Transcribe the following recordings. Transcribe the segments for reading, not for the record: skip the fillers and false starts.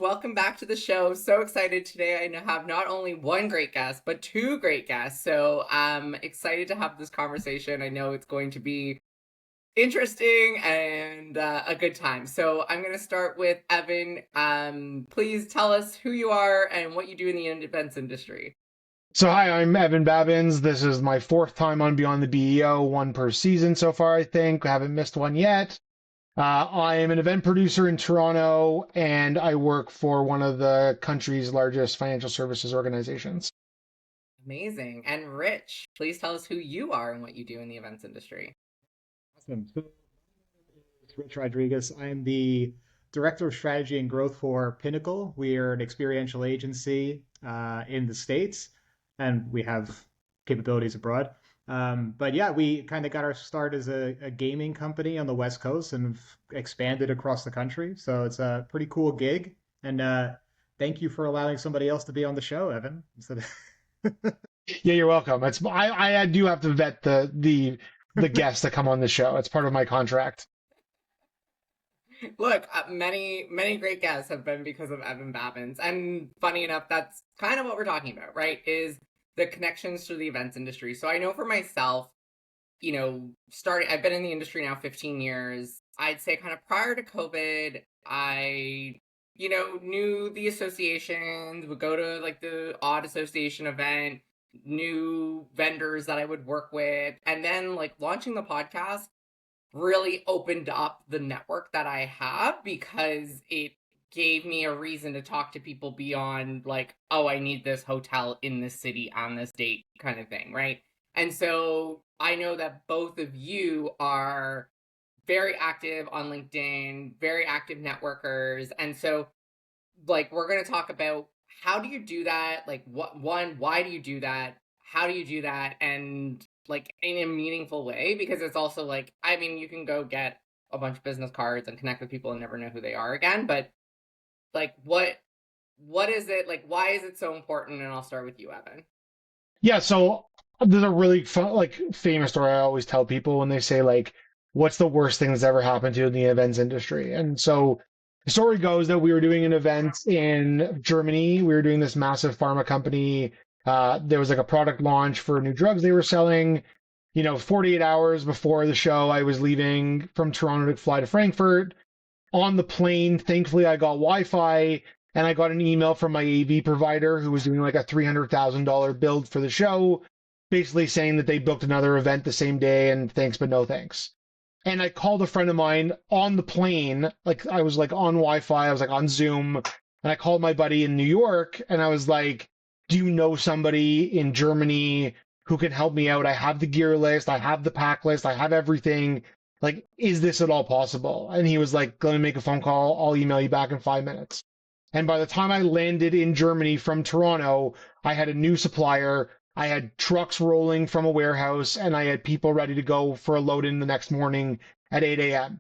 welcome back to the show. So excited today. I have not only one great guest, but two great guests. So I'm excited to have this conversation. I know it's going to be interesting and a good time. So I'm going to start with Evan. Please tell us who you are and what you do in the events industry. So hi, I'm Evan Babins. This is my fourth time on Beyond the BEO, one per season so far, I think. I haven't missed one yet. I am an event producer in Toronto, and I work for one of the country's largest financial services organizations. Amazing. And Rich, please tell us who you are and what you do in the events industry. Awesome. So, it's Rich Rodrigues. I am the Director of Strategy and Growth for Pinnacle. We are an experiential agency in the States, and we have capabilities abroad. But yeah, we kind of got our start as a gaming company on the West Coast and have expanded across the country. So it's a pretty cool gig. And thank you for allowing somebody else to be on the show, Evan. Yeah, you're welcome. I do have to vet the guests that come on the show. It's part of my contract. Look, many great guests have been because of Evan Babins, and funny enough, that's kind of what we're talking about, right? Is the connections to the events industry. So I know for myself, starting, I've been in the industry now 15 years. I'd say kind of prior to COVID, I, knew the associations, would go to like the odd association event, knew vendors that I would work with, and then like launching the podcast really opened up the network that I have because it gave me a reason to talk to people beyond like, oh, I need this hotel in this city on this date kind of thing, right? And so I know that both of you are very active on LinkedIn, very active networkers. And so like we're going to talk about how do you do that? Like why do you do that? How do you do that? And like in a meaningful way, because it's also like, I mean, you can go get a bunch of business cards and connect with people and never know who they are again. But like, what is it like? Why is it so important? And I'll start with you, Evan. Yeah, so there's a really fun, like famous story I always tell people when they say like, "What's the worst thing that's ever happened to you in the events industry?" And so the story goes that we were doing an event in Germany. We were doing this massive pharma company. There was like a product launch for new drugs they were selling. 48 hours before the show, I was leaving from Toronto to fly to Frankfurt. On the plane, thankfully, I got Wi-Fi and I got an email from my AV provider who was doing like a $300,000 build for the show, basically saying that they booked another event the same day and thanks, but no thanks. And I called a friend of mine on the plane, like I was like on Wi-Fi, I was like on Zoom, and I called my buddy in New York and I was like, do you know somebody in Germany who can help me out? I have the gear list, I have the pack list, I have everything. Like, is this at all possible? And he was like, let me make a phone call. I'll email you back in 5 minutes. And by the time I landed in Germany from Toronto, I had a new supplier. I had trucks rolling from a warehouse and I had people ready to go for a load in the next morning at 8 a.m.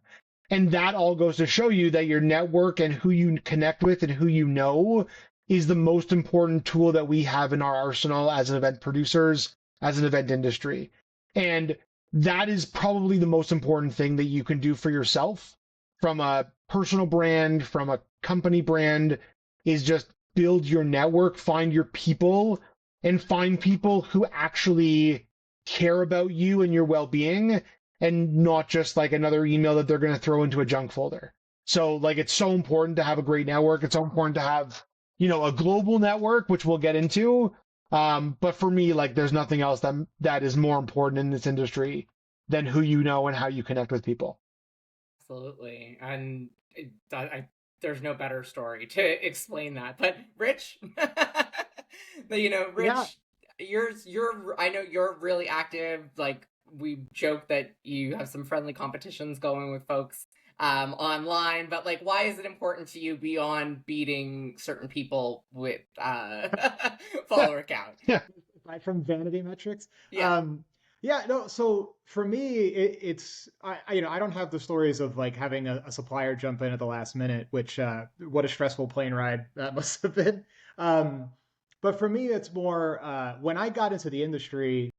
And that all goes to show you that your network and who you connect with and who you know is the most important tool that we have in our arsenal as an event producers, as an event industry. And that is probably the most important thing that you can do for yourself from a personal brand, from a company brand, is just build your network, find your people, and find people who actually care about you and your well-being and not just like another email that they're going to throw into a junk folder. So like it's so important to have a great network. It's so important to have, a global network, which we'll get into, but for me, like, there's nothing else that is more important in this industry than who you know and how you connect with people. Absolutely. And there's no better story to explain that. But Rich, but, Yeah. Rich, I know you're really active. Like we joke that you have some friendly competitions going with folks online, but like, why is it important to you beyond beating certain people with follower count? Yeah. Aside from vanity metrics. Yeah. Yeah, no, so for me, it's I don't have the stories of like having a supplier jump in at the last minute, which what a stressful plane ride that must have been. Um, but for me, it's more when I got into the industry,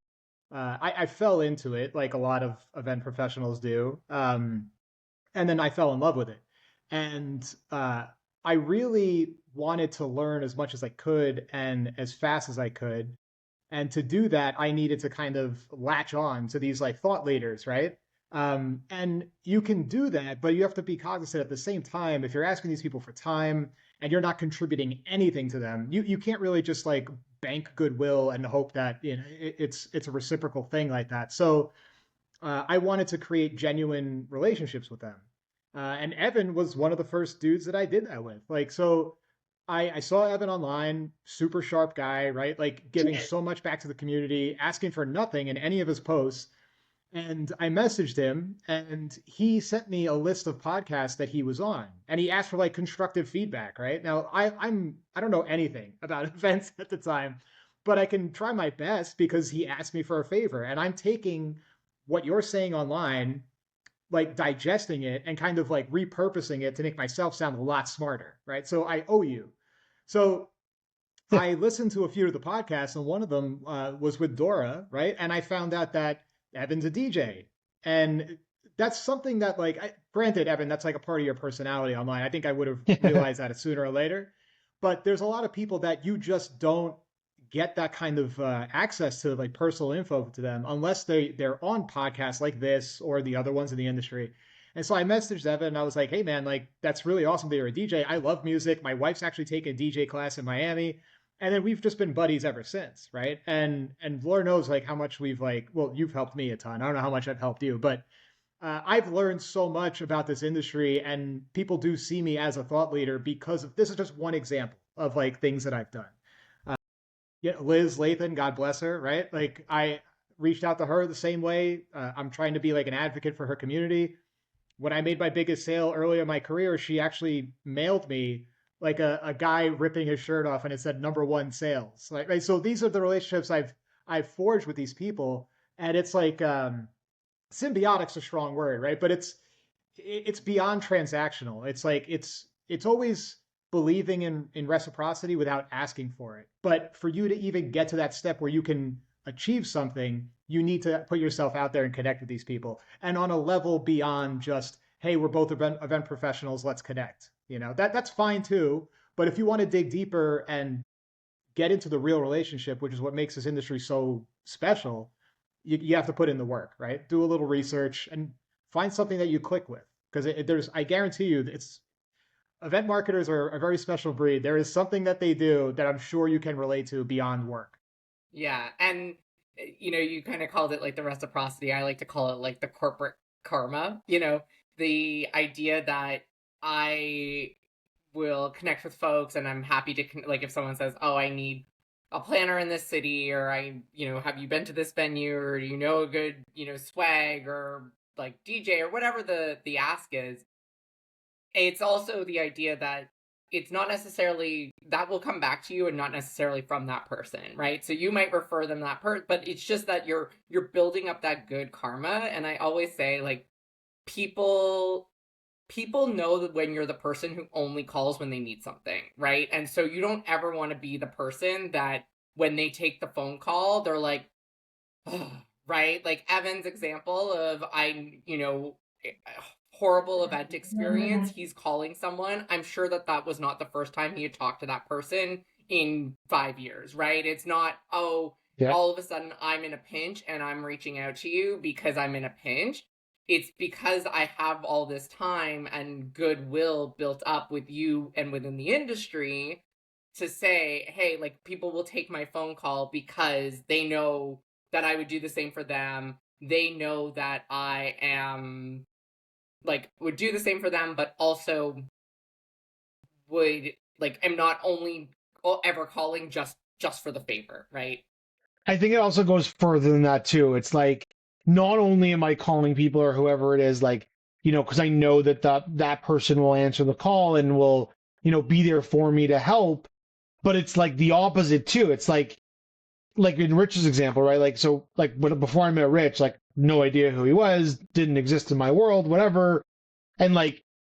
I fell into it like a lot of event professionals do, and then I fell in love with it. And I really wanted to learn as much as I could and as fast as I could. And to do that, I needed to kind of latch on to these like thought leaders, right? And you can do that, but you have to be cognizant at the same time. If you're asking these people for time and you're not contributing anything to them, you can't really just like bank goodwill and hope that it's a reciprocal thing like that. So I wanted to create genuine relationships with them. And Evan was one of the first dudes that I did that with. Like, so I saw Evan online, super sharp guy, right? Like giving so much back to the community, asking for nothing in any of his posts. And I messaged him and he sent me a list of podcasts that he was on. And he asked for like constructive feedback, right? Now I don't know anything about events at the time, but I can try my best because he asked me for a favor. And I'm taking what you're saying online, like digesting it and kind of like repurposing it to make myself sound a lot smarter, right? So I owe you. So I listened to a few of the podcasts, and one of them was with Dora, right? And I found out that Evan's a DJ, and that's something that, like, granted, Evan, that's like a part of your personality online. I think I would have realized that sooner or later. But there's a lot of people that you just don't get that kind of access to, like personal info to them, unless they're on podcasts like this or the other ones in the industry. And so I messaged Evan and I was like, hey man, like that's really awesome that you're a DJ. I love music. My wife's actually taken a DJ class in Miami. And then we've just been buddies ever since, right? And Lord knows like how much we've like, well, you've helped me a ton. I don't know how much I've helped you, but I've learned so much about this industry, and people do see me as a thought leader because of this is just one example of like things that I've done. Yeah, Liz Lathan, God bless her, right? Like I reached out to her the same way. I'm trying to be like an advocate for her community. When I made my biggest sale earlier in my career, she actually mailed me like a guy ripping his shirt off and it said #1 sales. Like, right. So these are the relationships I've forged with these people. And it's like symbiotic's a strong word, right? But it's beyond transactional. It's like it's always believing in reciprocity without asking for it. But for you to even get to that step where you can achieve something, you need to put yourself out there and connect with these people, and on a level beyond just, hey, we're both event professionals, let's connect. That's fine too. But if you want to dig deeper and get into the real relationship, which is what makes this industry so special, you have to put in the work, right? Do a little research and find something that you click with. Because I guarantee you, it's event marketers are a very special breed. There is something that they do that I'm sure you can relate to beyond work. Yeah, and you kind of called it like the reciprocity. I like to call it like the corporate karma. The idea that I will connect with folks and I'm happy to like if someone says, "Oh, I need a planner in this city," or have you been to this venue, or a good, swag or like DJ or whatever the ask is. It's also the idea that it's not necessarily that will come back to you and not necessarily from that person, right? So you might refer them that but it's just that you're building up that good karma. And I always say, like, people know that when you're the person who only calls when they need something, right? And so you don't ever want to be the person that when they take the phone call, they're like, oh, right? Like Evan's example of horrible event experience. He's calling someone. I'm sure that was not the first time he had talked to that person in 5 years, right? It's not, oh, yeah, all of a sudden I'm in a pinch and I'm reaching out to you because I'm in a pinch. It's because I have all this time and goodwill built up with you and within the industry to say, hey, like, people will take my phone call because they know that I would do the same for them. They know that I am would do the same for them, but also would am not only ever calling just for the favor, right? I think it also goes further than that too. It's like, not only am I calling people or whoever it is, because I know that person will answer the call and will, be there for me to help, but it's like the opposite too. It's like in Rich's example, right? Before I met Rich, no idea who he was, didn't exist in my world, whatever. And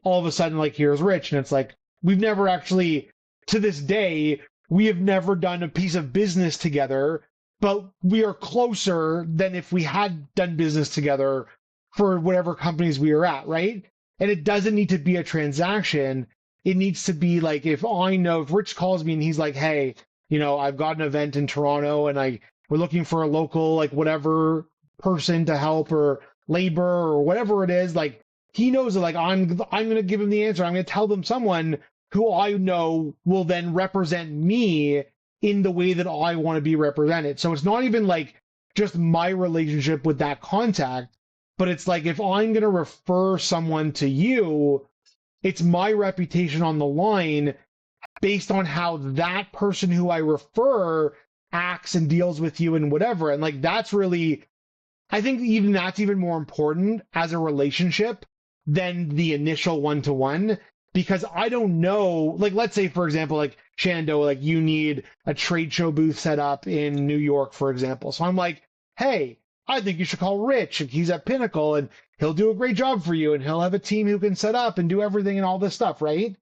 all of a sudden, here's Rich, and it's like, we've never actually, to this day, we have never done a piece of business together, but we are closer than if we had done business together for whatever companies we were at, right? And it doesn't need to be a transaction. it needs to be like, if Rich calls me and he's like, hey, I've got an event in Toronto and we're looking for a local, like, whatever person to help, or labor or whatever it is, like, he knows that, like, I'm going to give him the answer. I'm going to tell them someone who I know will then represent me in the way that I want to be represented. So it's not even like just my relationship with that contact, but it's like, if I'm going to refer someone to you, it's my reputation on the line based on how that person who I refer acts and deals with you and whatever. And like, that's really, I think even that's even more important as a relationship than the initial one-to-one, because I don't know, like, let's say, for example, like, Shando, like, you need a trade show booth set up in New York, for example. So I'm like, hey, I think you should call Rich. He's at Pinnacle and he'll do a great job for you, and he'll have a team who can set up and do everything and all this stuff, right?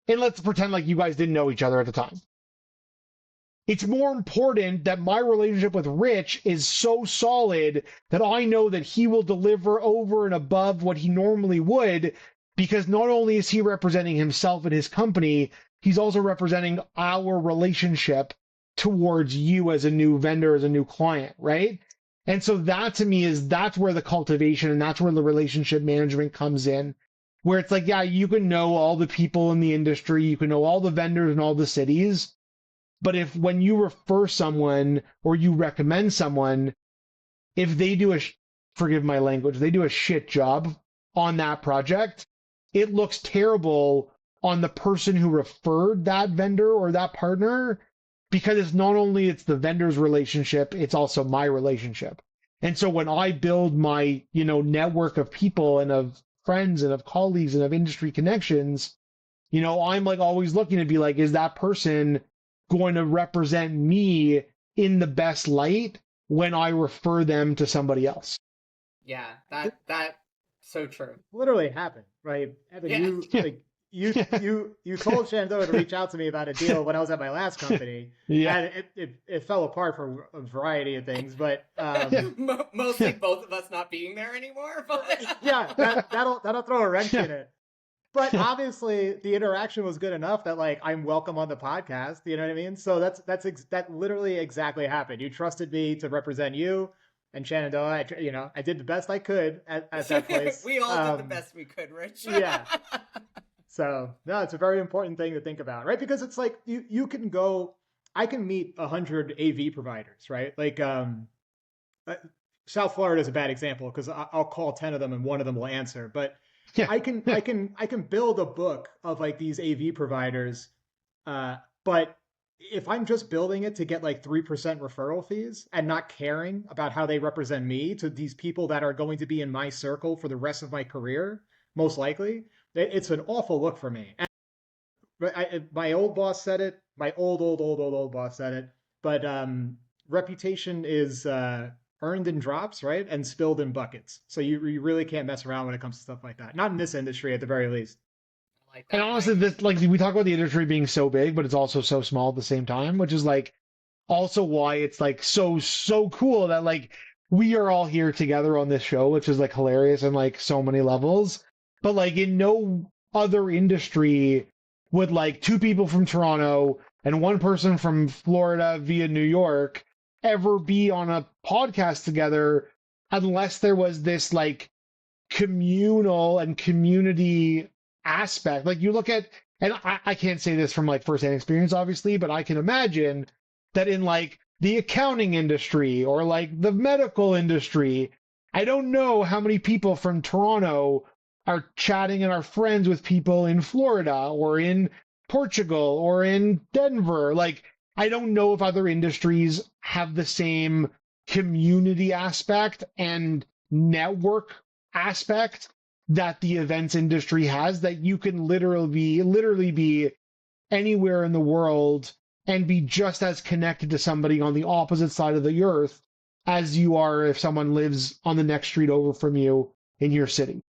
And let's pretend like you guys didn't know each other at the time. It's more important that my relationship with Rich is so solid that I know that he will deliver over and above what he normally would, because not only is he representing himself and his company, he's also representing our relationship towards you as a new vendor, as a new client, right? And so that, to me, that's where the cultivation and that's where the relationship management comes in, where it's like, yeah, you can know all the people in the industry, you can know all the vendors in all the cities, but if, when you refer someone or you recommend someone, if they do forgive my language, they do a shit job on that project, it looks terrible on the person who referred that vendor or that partner, because it's not only it's the vendor's relationship, it's also my relationship. And so when I build my, network of people and of friends and of colleagues and of industry connections, I'm like always looking to be like, is that person going to represent me in the best light when I refer them to somebody else? Yeah, that so true. Literally happened, right? Evan, Yeah. you like you you told Shandor to reach out to me about a deal when I was at my last company, Yeah. and it fell apart for a variety of things, but Mostly both of us not being there anymore. But yeah, that'll throw a wrench in it. But obviously, the interaction was good enough that, like, I'm welcome on the podcast. You know what I mean? So that literally exactly happened. You trusted me to represent you and Shenandoah. I did the best I could at that place. We all did the best we could, Rich. Yeah. So no, it's a very important thing to think about, right? Because it's like you can go. I can meet 100 AV providers, right? Like South Florida is a bad example because I'll call 10 of them and one of them will answer, but Yeah. I can build a book of like these AV providers, but if I'm just building it to get like 3% referral fees and not caring about how they represent me to these people that are going to be in my circle for the rest of my career, most likely, it's an awful look for me. And my old boss said it. My old boss said it. But reputation is earned in drops, right? And spilled in buckets. So you really can't mess around when it comes to stuff like that. Not in this industry, at the very least. Like And that, honestly, this, like, we talk about the industry being so big, but it's also so small at the same time, which is like also why it's like so cool that, like, we are all here together on this show, which is like hilarious on like so many levels. But like, in no other industry would like two people from Toronto and one person from Florida via New York ever be on a podcast together unless there was this like communal and community aspect. Like, you look at, and I can't say this from like firsthand experience, obviously, but I can imagine that in like the accounting industry or like the medical industry, I don't know how many people from Toronto are chatting and are friends with people in Florida or in Portugal or in Denver. Like, I don't know if other industries have the same community aspect and network aspect that the events industry has, that you can literally be anywhere in the world and be just as connected to somebody on the opposite side of the earth as you are if someone lives on the next street over from you in your city.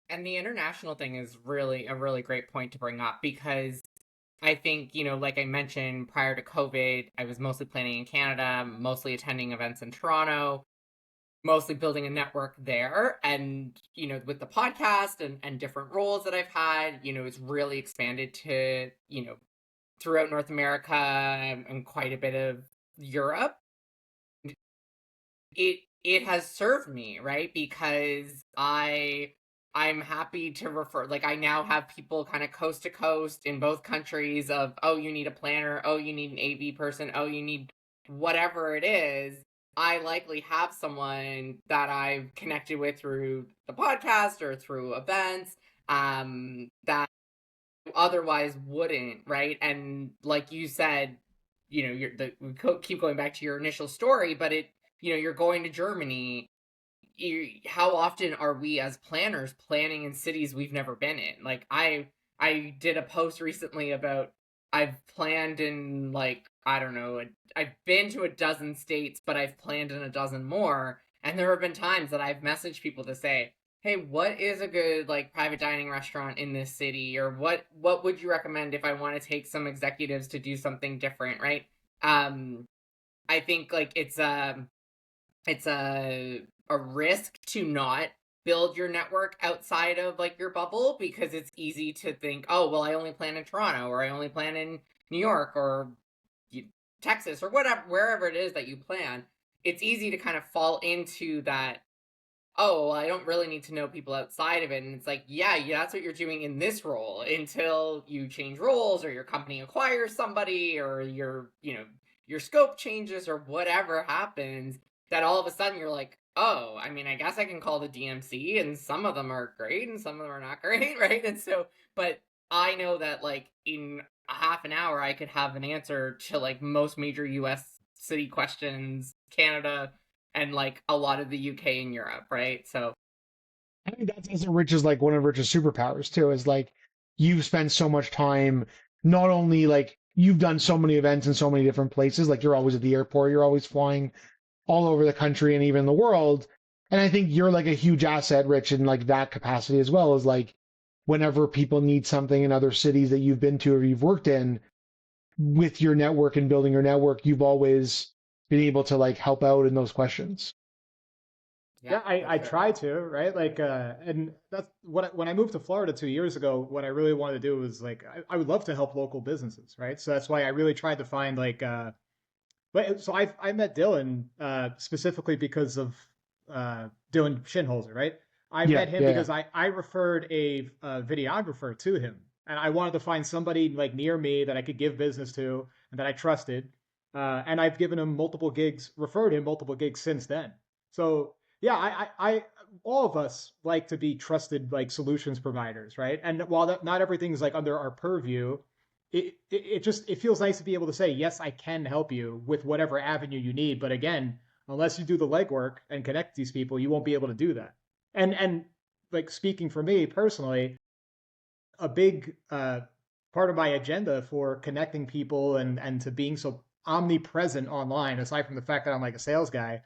And the international thing is really a really great point to bring up, because I think, like I mentioned, prior to COVID, I was mostly planning in Canada, mostly attending events in Toronto. mostly building a network there. And, with the podcast and different roles that I've had, it's really expanded to, throughout North America and quite a bit of Europe. It has served me, right? Because I'm happy to refer, like, I now have people kind of coast to coast in both countries of, oh, you need a planner, oh, you need an AV person, oh, you need whatever it is. I likely have someone that I've connected with through the podcast or through events, that otherwise wouldn't, right? And like you said, we keep going back to your initial story, but you're going to Germany. How often are we as planners planning in cities we've never been in? Like, I did a post recently about, I've planned in, like, I don't know, I've been to a dozen states, but I've planned in a dozen more. And there have been times that I've messaged people to say, hey, what is a good, like, private dining restaurant in this city? Or what would you recommend if I want to take some executives to do something different, right? I think, like, it's a risk to not build your network outside of, like, your bubble, because it's easy to think, oh, well, I only plan in Toronto, or I only plan in New York, or Texas, or whatever, wherever it is that you plan. It's easy to kind of fall into that, oh, well, I don't really need to know people outside of it. And it's like, yeah, that's what you're doing in this role until you change roles, or your company acquires somebody, or your scope changes, or whatever happens, that all of a sudden you're like, oh, I mean, I guess I can call the DMC, and some of them are great and some of them are not great, right? And so, but I know that, like, in a half an hour, I could have an answer to, like, most major US city questions, Canada, and, like, a lot of the UK and Europe, right? So I think that's Rich's like one of Rich's superpowers too, is like you've spent so much time, not only like you've done so many events in so many different places, like you're always at the airport, you're always flying all over the country and even the world. And I think you're like a huge asset, Rich, in like that capacity as well, as like whenever people need something in other cities that you've been to or you've worked in, with your network and building your network, you've always been able to like help out in those questions. yeah, Yeah, for I sure. try to, right? Like, and that's when I moved to Florida 2 years ago, what I really wanted to do was like, I would love to help local businesses, right? So that's why I really tried to find like, but so I met Dylan specifically because of Dylan Shinholzer, right? I Yeah, met him yeah, yeah. because I referred a videographer to him, and I wanted to find somebody like near me that I could give business to and that I trusted. And I've given him multiple gigs, referred him multiple gigs since then. So yeah, all of us like to be trusted like solutions providers, right? And while not everything's like under our purview, it feels nice to be able to say yes, I can help you with whatever avenue you need. But again, unless you do the legwork and connect these people, you won't be able to do that. And like speaking for me personally, a big part of my agenda for connecting people and to being so omnipresent online, aside from the fact that I'm like a sales guy,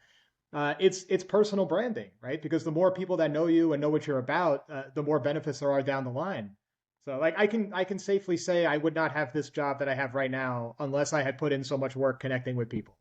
it's personal branding, right? Because the more people that know you and know what you're about, the more benefits there are down the line. So like I can safely say I would not have this job that I have right now unless I had put in so much work connecting with people.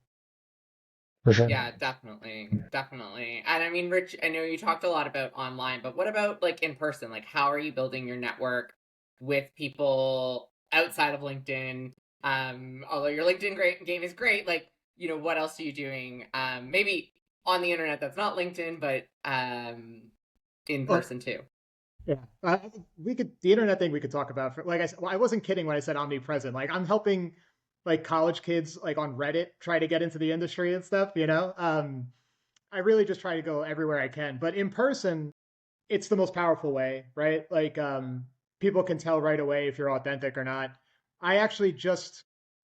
For sure. Yeah, definitely. Definitely. And I mean, Rich, I know you talked a lot about online, but what about, like, in person? Like, how are you building your network with people outside of LinkedIn? Although your LinkedIn game is great, like, what else are you doing? Maybe on the internet that's not LinkedIn, but in Well, person too. yeah, we could the internet thing we could talk about. For, like I said, well, I wasn't kidding when I said omnipresent. Like I'm helping like college kids like on Reddit try to get into the industry and stuff. I really just try to go everywhere I can. But in person, it's the most powerful way, right? Like people can tell right away if you're authentic or not. I actually just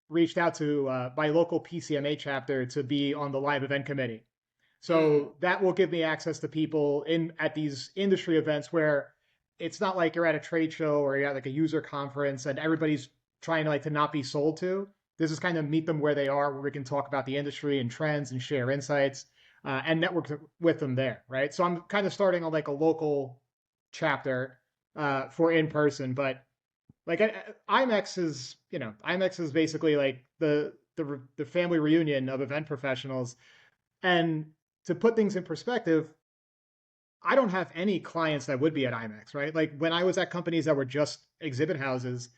reached out to my local PCMA chapter to be on the live event committee. Mm, So that will give me access to people in at these industry events where it's not like you're at a trade show or you're at like a user conference and everybody's trying to like to not be sold to. This is kind of meet them where they are, where we can talk about the industry and trends and share insights and network with them there, right? So I'm kind of starting on like a local chapter for in person, but like IMEX is, IMEX is basically like the family reunion of event professionals, and to put things in perspective, I don't have any clients that would be at IMEX, right? Like when I was at companies that were just exhibit houses,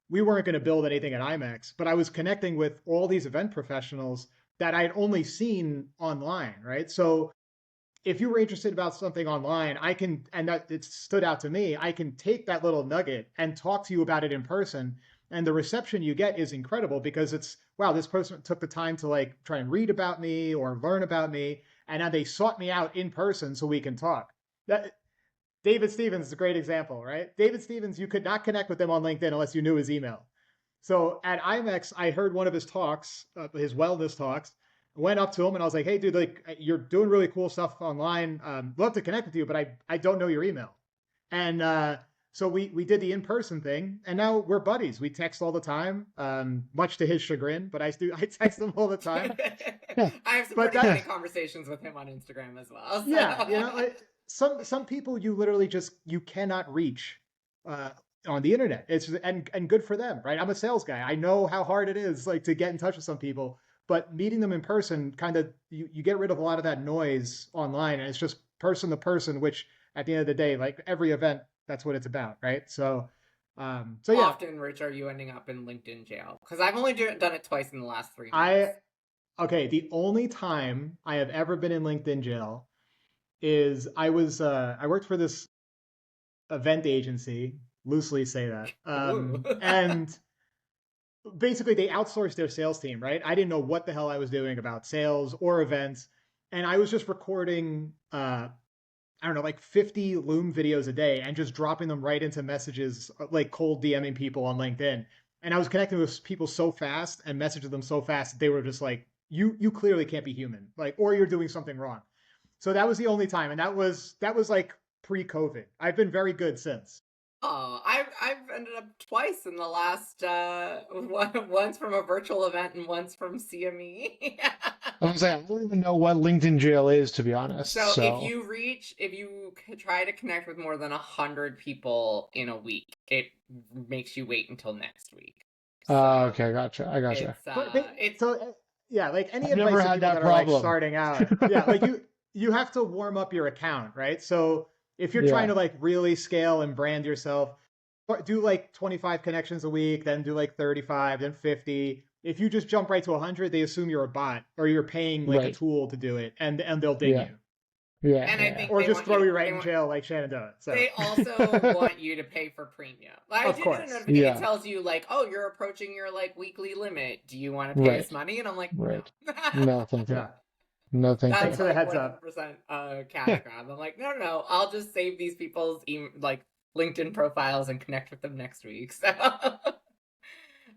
we weren't going to build anything at IMEX, but I was connecting with all these event professionals that I had only seen online, right? So if you were interested about something online, I can, and that it stood out to me, I can take that little nugget and talk to you about it in person. And the reception you get is incredible because it's, wow, this person took the time to like try and read about me or learn about me. And now they sought me out in person so we can talk. That, David Stevens is a great example, right? David Stevens, you could not connect with him on LinkedIn unless you knew his email. So at IMEX, I heard one of his talks, his wellness talks. Went up to him and I was like, "Hey, dude, like you're doing really cool stuff online. Love to connect with you, but I don't know your email." And so we did the in person thing, and now we're buddies. We text all the time, much to his chagrin, but I text him all the time. I have some But pretty funny conversations with him on Instagram as well. So. Yeah, you know, like, some people you literally just you cannot reach on the internet. It's and good for them, right? I'm a sales guy. I know how hard it is like to get in touch with some people, but meeting them in person kind of you get rid of a lot of that noise online, and it's just person to person, which at the end of the day, like every event, that's what it's about, right? So so yeah. Often, Rich, are you ending up in LinkedIn jail? Because I've only done it twice in the last 3 months. Okay, the only time I have ever been in LinkedIn jail is I worked for this event agency, loosely say that. And basically they outsourced their sales team, right? I didn't know what the hell I was doing about sales or events. And I was just recording, I don't know, like 50 Loom videos a day and just dropping them right into messages, like cold DMing people on LinkedIn. And I was connecting with people so fast and messaging them so fast that they were just like, you clearly can't be human, like, or you're doing something wrong. So that was the only time. And that was like pre-COVID. I've been very good since. Oh, I've ended up twice in the last once from a virtual event and once from CME. I was like, I don't even know what LinkedIn jail is, to be honest. So if you try to connect with more than 100 people in a week, it makes you wait until next week. So okay, gotcha. I gotcha. Yeah, like any I've advice never to had people that that are like problem. starting out. Yeah, like you have to warm up your account, right? So if you're trying to like really scale and brand yourself, do like 25 connections a week, then do like 35, then 50. If you just jump right to 100, they assume you're a bot or you're paying like a tool to do it, and they'll ding you. Yeah. And I think or just throw you right in jail like Shenandoah. So. They also want you to pay for premium. I did get a notification. It tells you like, oh, you're approaching your like weekly limit. Do you want to pay this money? And I'm like, no. No, thank you. No, thank you. Thanks for the heads up. 100% cash grab. I'm like, no. I'll just save these people's like LinkedIn profiles and connect with them next week. So,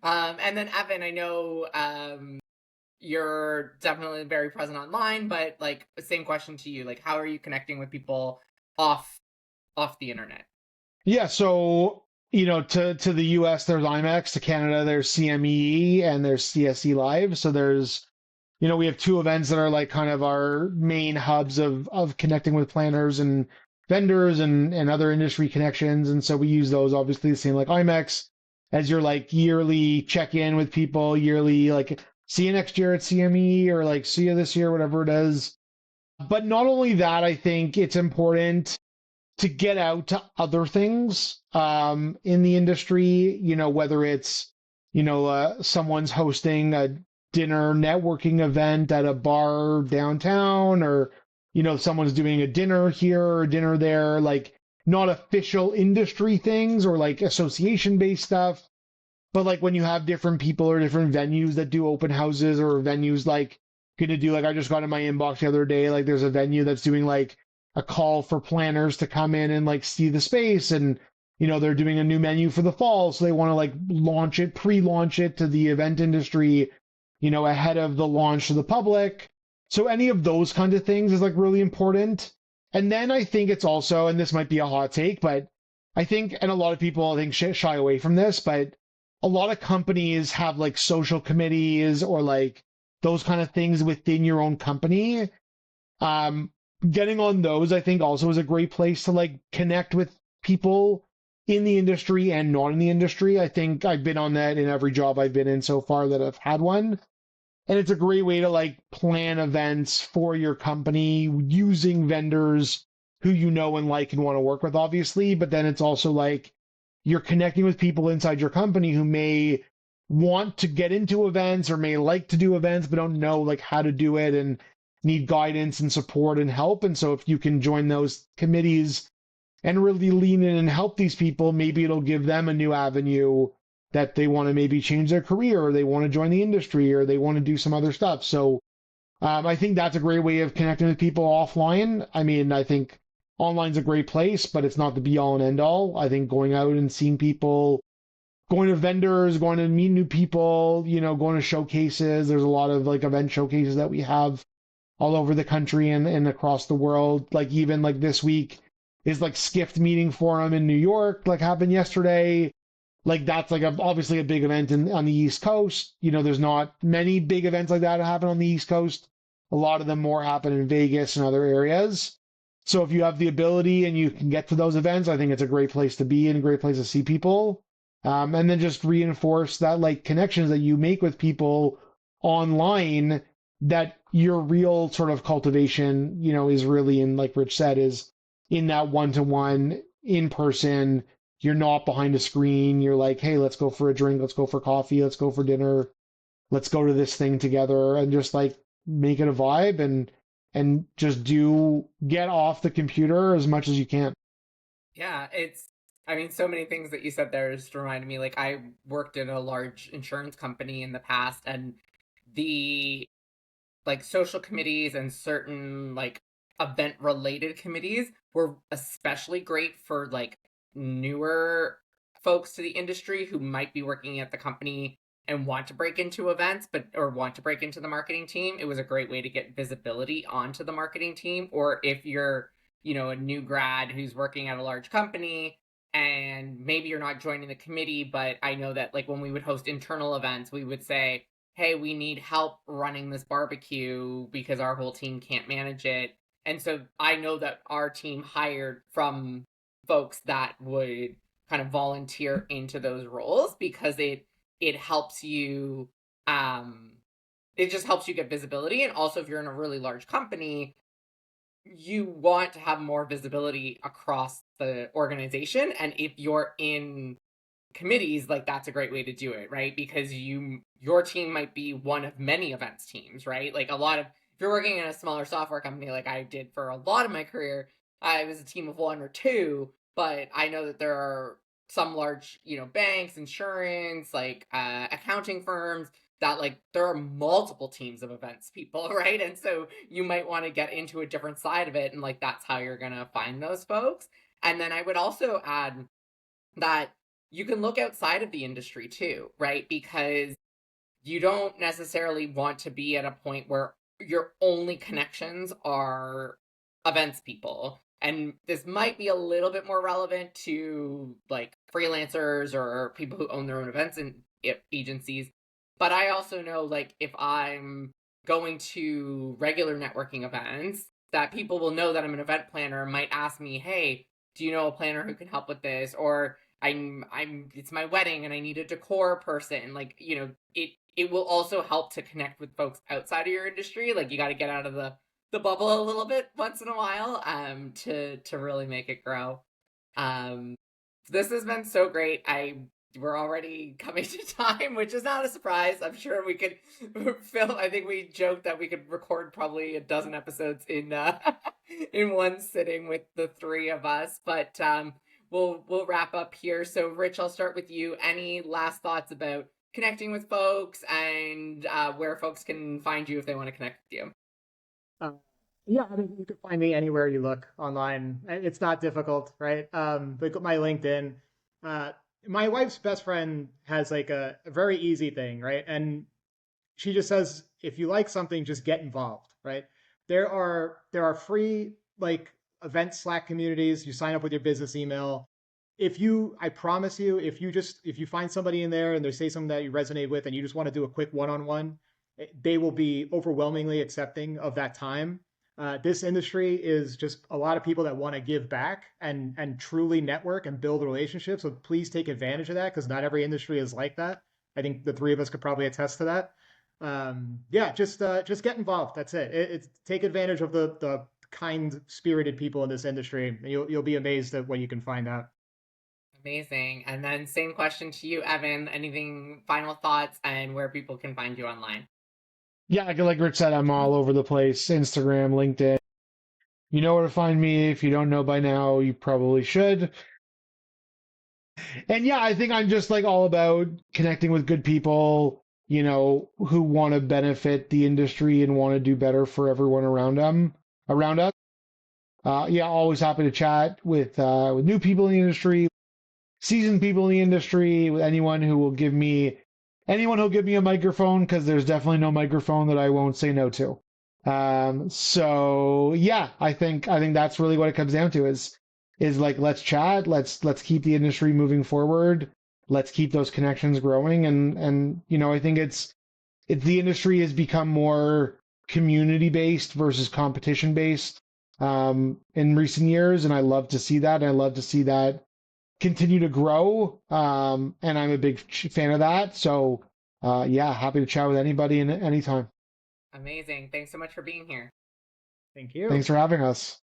and then Evan, I know you're definitely very present online, but like same question to you, like how are you connecting with people off the internet? Yeah, so to the US there's IMEX, to Canada there's CME, and there's CSE Live. So there's we have two events that are like kind of our main hubs of connecting with planners and vendors and other industry connections. And so we use those obviously the same like IMEX as your like yearly check-in with people, yearly like see you next year at CME or like see you this year, whatever it is. But not only that, I think it's important to get out to other things in the industry, whether it's, someone's hosting a dinner networking event at a bar downtown, or, someone's doing a dinner here or a dinner there, like not official industry things or like association-based stuff. But like when you have different people or different venues that do open houses, or venues like going to do, like I just got in my inbox the other day, like there's a venue that's doing like a call for planners to come in and like see the space, and they're doing a new menu for the fall, so they want to like pre-launch it to the event industry, ahead of the launch to the public. So any of those kinds of things is like really important. And then I think it's also, and this might be a hot take, but I think, and a lot of people I think shy away from this, but a lot of companies have like social committees or like those kind of things within your own company. Getting on those, I think, also is a great place to like connect with people in the industry and not in the industry. I think I've been on that in every job I've been in so far that I've had one. And it's a great way to like plan events for your company using vendors who you know and like and want to work with, obviously. But then it's also like you're connecting with people inside your company who may want to get into events or may like to do events but don't know like how to do it and need guidance and support and help. And so if you can join those committees and really lean in and help these people, maybe it'll give them a new avenue that they want to maybe change their career or they want to join the industry or they want to do some other stuff. So I think that's a great way of connecting with people offline. I mean, I think online's a great place, but it's not the be all and end all. I think going out and seeing people, going to vendors, going to meet new people, going to showcases. There's a lot of like event showcases that we have all over the country and across the world. Like even like this week is like Skift Meeting Forum in New York, like happened yesterday. Like that's like obviously a big event on the East Coast. There's not many big events like that happen on the East Coast. A lot of them more happen in Vegas and other areas. So if you have the ability and you can get to those events, I think it's a great place to be and a great place to see people. And then just reinforce that like connections that you make with people online, that your real sort of cultivation, is really in, like Rich said, is in that one-to-one in person. You're not behind a screen. You're like, hey, let's go for a drink, let's go for coffee, let's go for dinner, let's go to this thing together, and just like make it a vibe and just get off the computer as much as you can. Yeah, I mean, so many things that you said there just reminded me, like, I worked in a large insurance company in the past, and the, like, social committees and certain, like, event-related committees were especially great for, like, newer folks to the industry who might be working at the company and want to break into events, or want to break into the marketing team. It was a great way to get visibility onto the marketing team. Or if you're, a new grad who's working at a large company and maybe you're not joining the committee, but I know that like when we would host internal events, we would say, hey, we need help running this barbecue because our whole team can't manage it. And so I know that our team hired from folks that would kind of volunteer into those roles because it helps you it just helps you get visibility. And also if you're in a really large company, you want to have more visibility across the organization. And if you're in committees, like that's a great way to do it, right? Because your team might be one of many events teams, right? Like if you're working in a smaller software company like I did for a lot of my career, I was a team of one or two, but I know that there are some large, banks, insurance, like accounting firms that like there are multiple teams of events people, right? And so you might want to get into a different side of it, and like that's how you're going to find those folks. And then I would also add that you can look outside of the industry too, right? Because you don't necessarily want to be at a point where your only connections are events people. And this might be a little bit more relevant to like freelancers or people who own their own events and agencies. But I also know like if I'm going to regular networking events, that people will know that I'm an event planner and might ask me, hey, do you know a planner who can help with this? Or it's my wedding and I need a decor person. Like, it will also help to connect with folks outside of your industry. Like you got to get out of the bubble a little bit once in a while to really make it grow. Um this has been so great. We're already coming to time, which is not a surprise. I'm sure we could film. I think we joked that we could record probably a dozen episodes in in one sitting with the three of us. But we'll wrap up here. So, Rich, I'll start with you. Any last thoughts about connecting with folks and where folks can find you if they want to connect with you? Uh, yeah, I mean, you can find me anywhere you look online. It's not difficult, right? Look at my LinkedIn. Uh, my wife's best friend has like a very easy thing, right? And she just says, if you like something, just get involved, right? There are free like event Slack communities. You sign up with your business email. I promise you, if you find somebody in there and they say something that you resonate with and you just want to do a quick one-on-one, they will be overwhelmingly accepting of that time. This industry is just a lot of people that want to give back and truly network and build relationships. So please take advantage of that because not every industry is like that. I think the three of us could probably attest to that. Yeah, just get involved. That's it. It's take advantage of the kind spirited people in this industry, and you'll be amazed at what you can find out. Amazing. And then same question to you, Evan. Anything final thoughts and where people can find you online? Yeah, like Rich said, I'm all over the place. Instagram, LinkedIn. You know where to find me. If you don't know by now, you probably should. And yeah, I think I'm just like all about connecting with good people, who want to benefit the industry and want to do better for everyone around us. Yeah, always happy to chat with new people in the industry, seasoned people in the industry, with anyone who'll give me a microphone, because there's definitely no microphone that I won't say no to. So yeah, I think that's really what it comes down to is like, let's chat, let's keep the industry moving forward, let's keep those connections growing, and I think it's the industry has become more community based versus competition based in recent years, and I love to see that. I love to see that continue to grow, and I'm a big fan of that. So yeah, happy to chat with anybody and anytime. Amazing. Thanks so much for being here. Thank you. Thanks for having us.